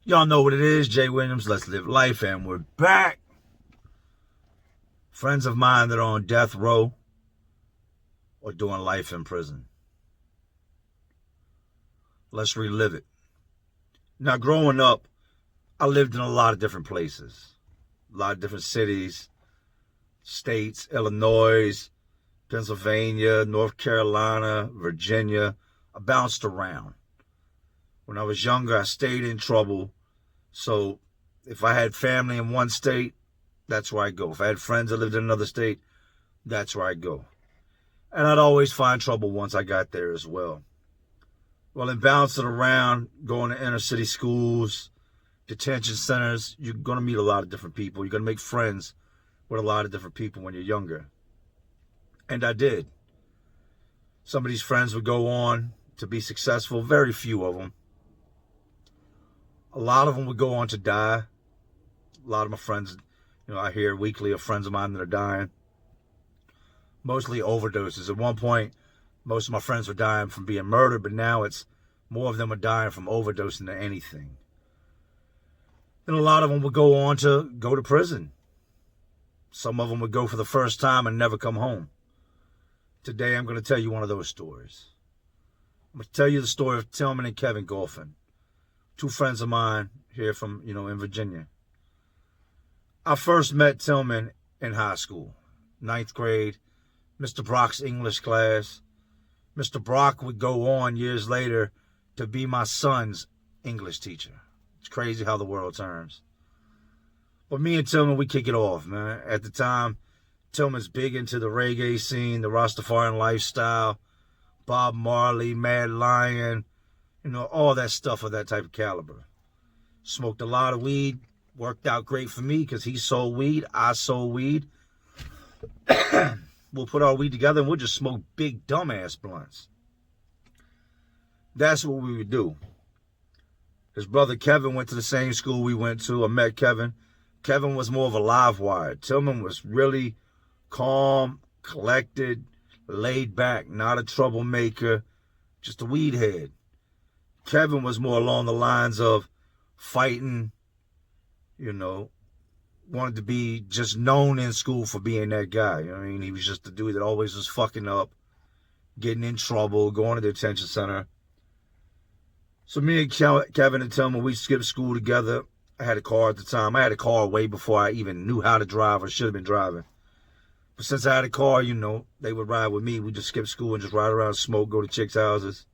Y'all know what it is. Jay Williams, Let's Live Life, and we're back. Friends of mine that are on death row or doing life in prison. Let's relive it. Now, growing up, I lived in a lot of different places. A lot of different cities, states, Illinois, Pennsylvania, North Carolina, Virginia. I bounced around. When I was younger, I stayed in trouble. So if I had family in one state, that's where I go. If I had friends that lived in another state, that's where I go. And I'd always find trouble once I got there as well. Well, in bouncing around, going to inner city schools, detention centers, you're going to meet a lot of different people. You're going to make friends with a lot of different people when you're younger. And I did. Some of these friends would go on to be successful, very few of them. A lot of them would go on to die. A lot of my friends, I hear weekly of friends of mine that are dying. Mostly overdoses. At one point, most of my friends were dying from being murdered, but now it's more of them are dying from overdosing than anything. And a lot of them would go on to go to prison. Some of them would go for the first time and never come home. Today, I'm going to tell you one of those stories. I'm going to tell you the story of Tilman and Kevin Golphin. Two friends of mine here from, in Virginia. I first met Tilman in high school, 9th grade, Mr. Brock's English class. Mr. Brock would go on years later to be my son's English teacher. It's crazy how the world turns. But me and Tilman, we kick it off, man. At the time, Tilman's big into the reggae scene, the Rastafarian lifestyle, Bob Marley, Mad Lion, all that stuff of that type of caliber. Smoked a lot of weed. Worked out great for me because he sold weed. I sold weed. We'll put our weed together and we'll just smoke big dumbass blunts. That's what we would do. His brother Kevin went to the same school we went to. I met Kevin. Kevin was more of a live wire. Tilman was really calm, collected, laid back, not a troublemaker, just a weed head. Kevin was more along the lines of fighting, wanted to be just known in school for being that guy. He was just the dude that always was fucking up, getting in trouble, going to the detention center. So me and Kevin and Tilman, we skipped school together. I had a car at the time. I had a car way before I even knew how to drive or should have been driving. But since I had a car, they would ride with me. We just skip school and just ride around, smoke, go to chicks' houses.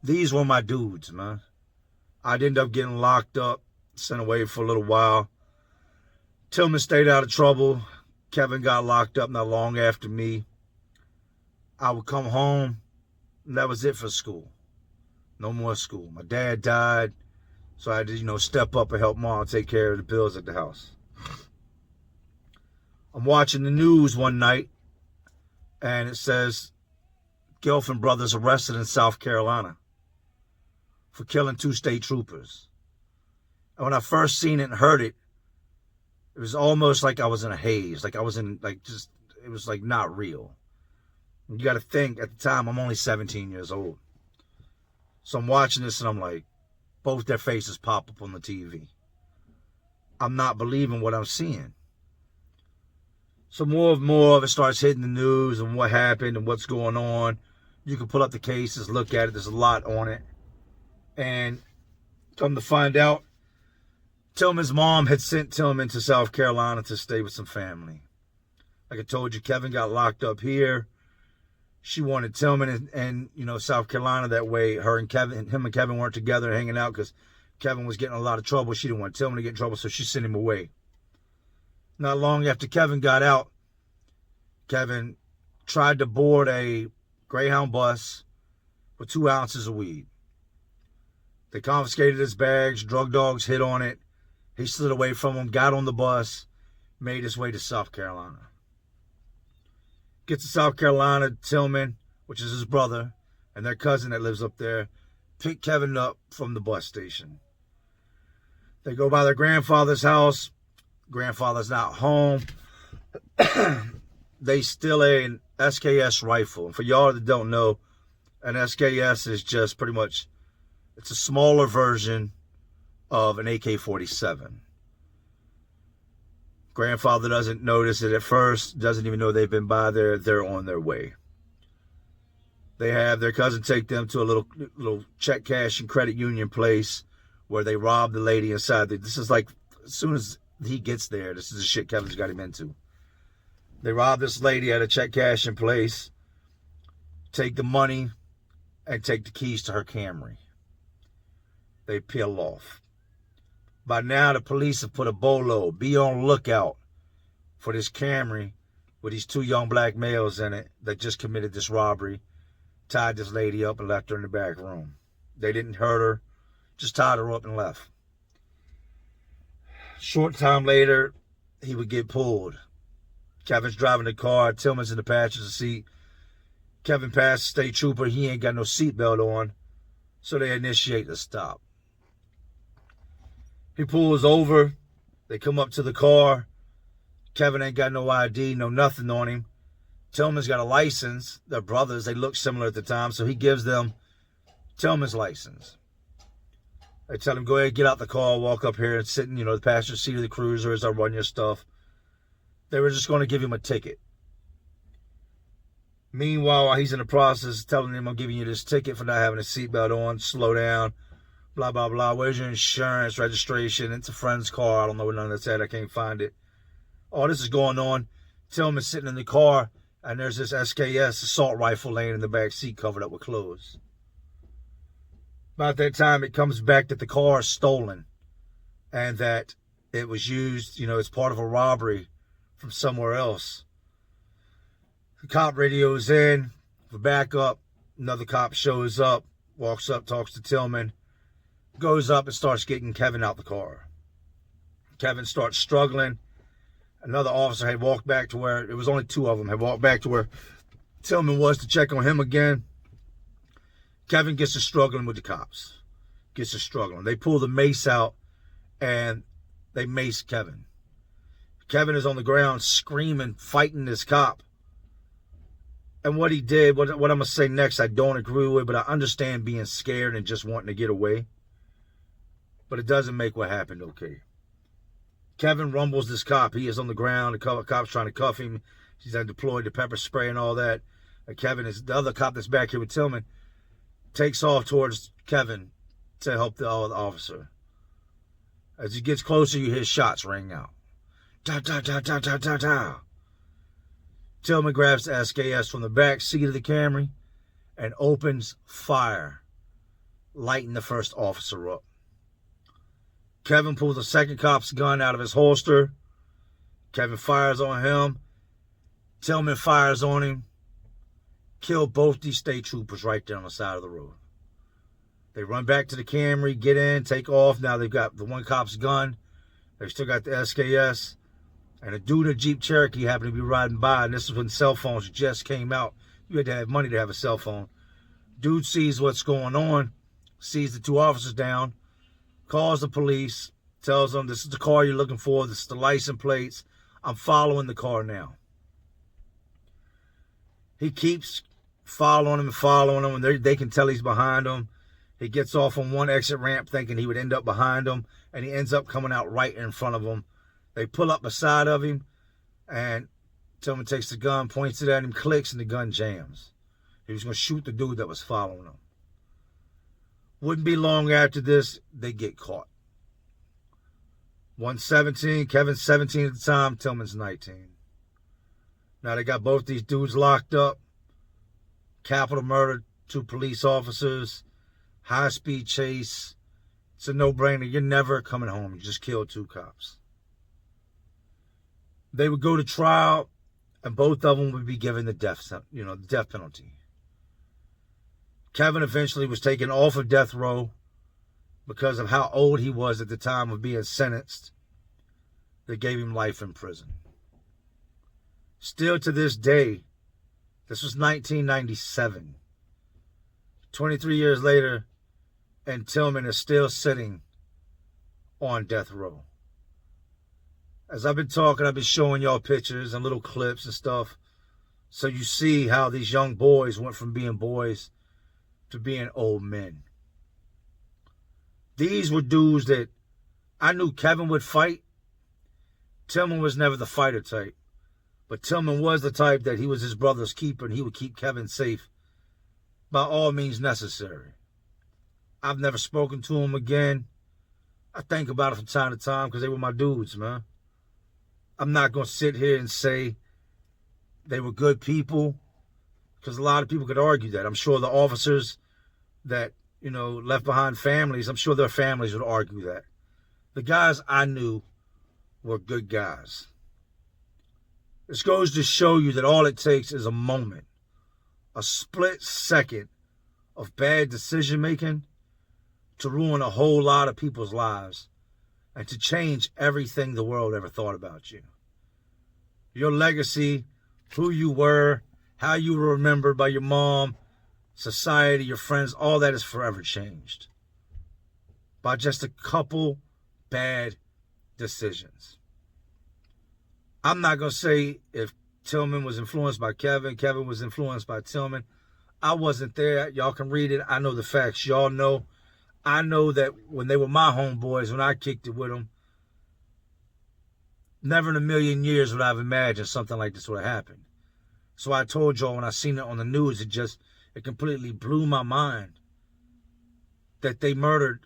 These were my dudes, man. I'd end up getting locked up, sent away for a little while. Tilman stayed out of trouble. Kevin got locked up not long after me. I would come home, and that was it for school. No more school. My dad died, so I had to, step up and help Mom take care of the bills at the house. I'm watching the news one night, and it says, Golphin brothers arrested in South Carolina for killing 2 state troopers. And when I first seen it and heard it, it was almost like I was in a haze. Like I was in, it was like not real. And you got to think, at the time, I'm only 17 years old. So I'm watching this and I'm like, both their faces pop up on the TV. I'm not believing what I'm seeing. So more of it starts hitting the news and what happened and what's going on. You can pull up the cases, look at it. There's a lot on it. And come to find out, Tilman's mom had sent Tilman to South Carolina to stay with some family. Like I told you, Kevin got locked up here. She wanted Tilman and South Carolina that way. Him and Kevin weren't together hanging out because Kevin was getting in a lot of trouble. She didn't want Tilman to get in trouble, so she sent him away. Not long after Kevin got out, Kevin tried to board a Greyhound bus with 2 ounces of weed. They confiscated his bags. Drug dogs hit on it. He slid away from them, got on the bus, made his way to South Carolina. Gets to South Carolina, Tilman, which is his brother, and their cousin that lives up there, pick Kevin up from the bus station. They go by their grandfather's house. Grandfather's not home. They steal an SKS rifle. And for y'all that don't know, an SKS is just pretty much, it's a smaller version of an AK-47. Grandfather doesn't notice it at first, doesn't even know they've been by there. They're on their way. They have their cousin take them to a little check cash and credit union place where they rob the lady inside. This is like, as soon as he gets there, this is the shit Kevin's got him into. They rob this lady at a check cashing place, take the money, and take the keys to her Camry. They peel off. By now, the police have put a bolo. Be on lookout for this Camry with these two young black males in it that just committed this robbery, tied this lady up and left her in the back room. They didn't hurt her, just tied her up and left. Short time later, he would get pulled. Kevin's driving the car. Tilman's in the passenger seat. Kevin passed the state trooper. He ain't got no seatbelt on, so they initiate the stop. He pulls over. They come up to the car. Kevin ain't got no ID, no nothing on him. Tilman's got a license. They're brothers. They look similar at the time, so he gives them Tilman's license. They tell him, go ahead, get out the car, walk up here and sit in, the passenger seat of the cruiser as I run your stuff. They were just going to give him a ticket. Meanwhile, while he's in the process, telling him, I'm giving you this ticket for not having a seatbelt on, slow down, blah, blah, blah. Where's your insurance, registration? It's a friend's car. I don't know what none of that's at. I can't find it. All this is going on. Tilman's sitting in the car, and there's this SKS assault rifle laying in the back seat covered up with clothes. About that time, it comes back that the car is stolen and that it was used, it's part of a robbery from somewhere else. The cop radios in for backup. Another cop shows up, walks up, talks to Tilman, goes up and starts getting Kevin out the car. Kevin starts struggling. Another officer had walked back to where, it was only two of them, had walked back to where Tilman was to check on him again. Kevin gets to struggling with the cops. Gets to struggling. They pull the mace out and they mace Kevin. Kevin is on the ground screaming, fighting this cop. And what he did, what I'm going to say next, I don't agree with, but I understand being scared and just wanting to get away. But it doesn't make what happened okay. Kevin rumbles this cop. He is on the ground. The cop's trying to cuff him. He's deployed the pepper spray and all that. And Kevin is, the other cop that's back here with Tilman, takes off towards Kevin to help the officer. As he gets closer, you hear shots ring out. Da, da, da, da, da, da, da. Tilman grabs the SKS from the back seat of the Camry and opens fire, lighting the first officer up. Kevin pulls the second cop's gun out of his holster. Kevin fires on him. Tilman fires on him. Kill both these state troopers right there on the side of the road. They run back to the Camry, get in, take off. Now they've got the one cop's gun. They've still got the SKS. And a dude in a Jeep Cherokee happened to be riding by, and this is when cell phones just came out. You had to have money to have a cell phone. Dude sees what's going on, sees the two officers down, calls the police, tells them, this is the car you're looking for, this is the license plates. I'm following the car now. He keeps following them, and they can tell he's behind them. He gets off on one exit ramp thinking he would end up behind them, and he ends up coming out right in front of them. They pull up beside of him, and Tilman takes the gun, points it at him, clicks, and the gun jams. He was going to shoot the dude that was following him. Wouldn't be long after this, they get caught. One's 17, Kevin's 17 at the time, Tilman's 19. Now they got both these dudes locked up. Capital murder, 2 police officers, high-speed chase. It's a no-brainer. You're never coming home. You just killed 2 cops. They would go to trial, and both of them would be given the death penalty. Kevin eventually was taken off of death row because of how old he was at the time of being sentenced. They gave him life in prison. Still to this day, this was 1997. 23 years later, and Tilman is still sitting on death row. As I've been talking, I've been showing y'all pictures and little clips and stuff. So you see how these young boys went from being boys to being old men. These were dudes that I knew Kevin would fight. Tilman was never the fighter type. But Tilman was the type that he was his brother's keeper and he would keep Kevin safe by all means necessary. I've never spoken to him again. I think about it from time to time because they were my dudes, man. I'm not going to sit here and say they were good people because a lot of people could argue that. I'm sure the officers that, left behind families, I'm sure their families would argue that. The guys I knew were good guys. This goes to show you that all it takes is a moment, a split second of bad decision making to ruin a whole lot of people's lives and to change everything the world ever thought about you. Your legacy, who you were, how you were remembered by your mom, society, your friends, all that is forever changed by just a couple bad decisions. I'm not going to say if Tilman was influenced by Kevin, Kevin was influenced by Tilman. I wasn't there. Y'all can read it. I know the facts. Y'all know. I know that when they were my homeboys, when I kicked it with them, never in a million years would I have imagined something like this would have happened. So I told y'all when I seen it on the news, it completely blew my mind that they murdered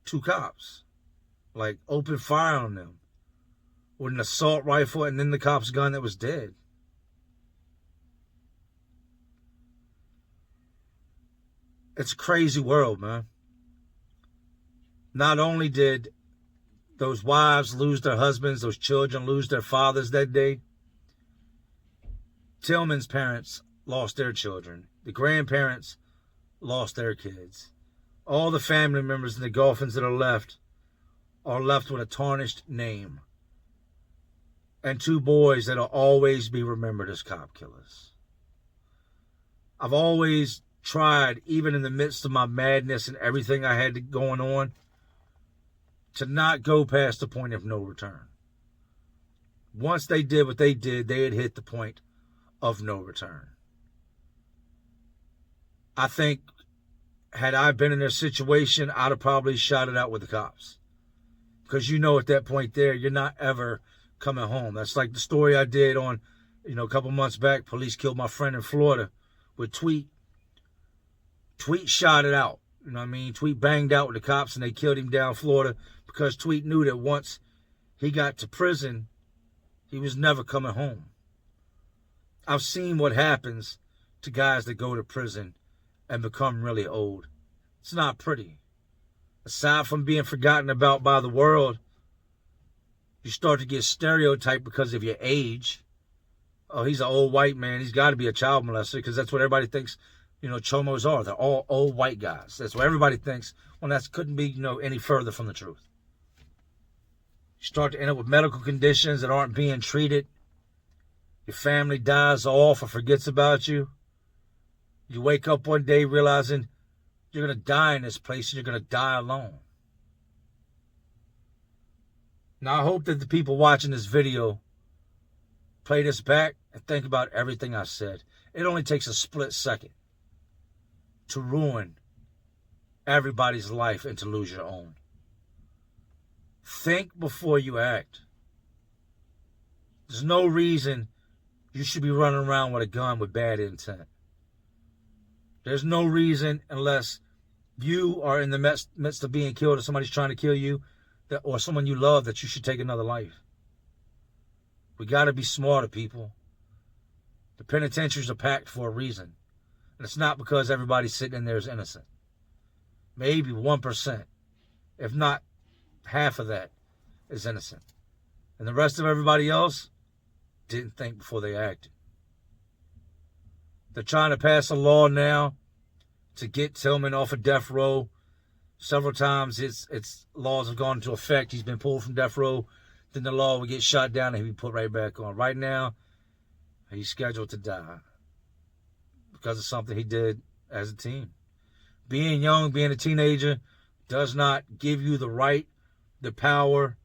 2 cops. Like, open fire on them with an assault rifle and then the cop's gun that was dead. It's a crazy world, man. Not only did those wives lose their husbands, those children lose their fathers that day, Tilman's parents lost their children. The grandparents lost their kids. All the family members and the Golphins that are left with a tarnished name. And 2 boys that'll always be remembered as cop killers. I've always tried, even in the midst of my madness and everything I had going on, to not go past the point of no return. Once they did what they did, they had hit the point of no return. I think had I been in their situation, I'd have probably shot it out with the cops. Because at that point there, you're not ever coming home. That's like the story I did on, a couple months back. Police killed my friend in Florida with Tweet. Tweet shot it out. Tweet banged out with the cops and they killed him down Florida because Tweet knew that once he got to prison, he was never coming home. I've seen what happens to guys that go to prison and become really old. It's not pretty. Aside from being forgotten about by the world, you start to get stereotyped because of your age. Oh, he's an old white man. He's got to be a child molester because that's what everybody thinks, chomos are. They're all old white guys. That's what everybody thinks. Well, that couldn't be, any further from the truth. You start to end up with medical conditions that aren't being treated. Your family dies off or forgets about you. You wake up one day realizing you're going to die in this place and you're going to die alone. Now, I hope that the people watching this video play this back and think about everything I said. It only takes a split second to ruin everybody's life and to lose your own. Think before you act. There's no reason you should be running around with a gun with bad intent. There's no reason unless you are in the midst of being killed or somebody's trying to kill you or someone you love that you should take another life. We got to be smarter, people. The penitentiaries are packed for a reason. And it's not because everybody sitting in there is innocent. Maybe 1%, if not half of that, is innocent. And the rest of everybody else didn't think before they acted. They're trying to pass a law now to get Tilman off of death row. Several times its laws have gone into effect. He's been pulled from death row. Then the law will get shot down and he'll be put right back on. Right now, he's scheduled to die because of something he did as a teen. Being young, being a teenager, does not give you the right, the power,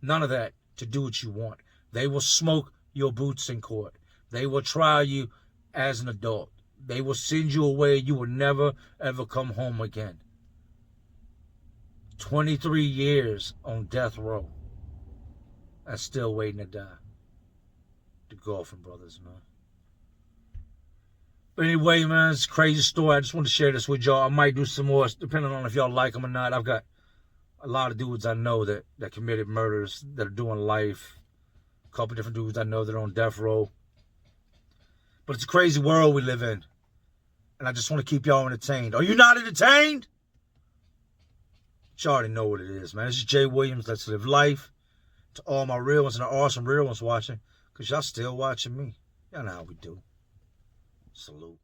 none of that to do what you want. They will smoke your boots in court. They will try you as an adult. They will send you away. You will never, ever come home again. 23 years on death row. And still waiting to die. The Golphin brothers, man. But anyway, man, it's a crazy story. I just want to share this with y'all. I might do some more, depending on if y'all like them or not. I've got a lot of dudes I know that committed murders, that are doing life. A couple different dudes I know that are on death row. But it's a crazy world we live in. And I just want to keep y'all entertained. Are you not entertained? You already know what it is, man. This is Jay Williams. Let's live life. To all my real ones and the awesome real ones watching. Because y'all still watching me. Y'all know how we do. Salute.